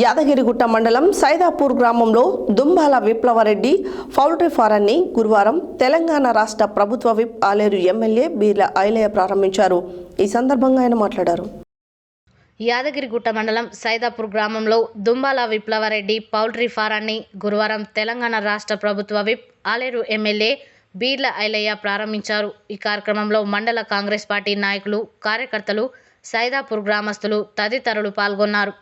యాదగిరిగుట్ట మండలం సైదాపూర్ గ్రామంలో దుంబాల విప్లవరెడ్డి పౌల్ట్రీ ఫారాన్ని గురువారం తెలంగాణ రాష్ట్ర ప్రభుత్వ విప్ ఆలేరు ఎమ్మెల్యే బీర్ల ఐలయ్య ప్రారంభించారు. ఈ సందర్భంగా ఆయన మాట్లాడారు. యాదగిరిగుట్ట మండలం సైదాపూర్ గ్రామంలో దుంబాల విప్లవరెడ్డి పౌల్ట్రీ ఫారాన్ని గురువారం తెలంగాణ రాష్ట్ర ప్రభుత్వ విప్ ఆలేరు ఎమ్మెల్యే బీర్ల ఐలయ్య ప్రారంభించారు. ఈ కార్యక్రమంలో మండల కాంగ్రెస్ పార్టీ నాయకులు, కార్యకర్తలు, సైదాపూర్ గ్రామస్తులు తదితరులు పాల్గొన్నారు.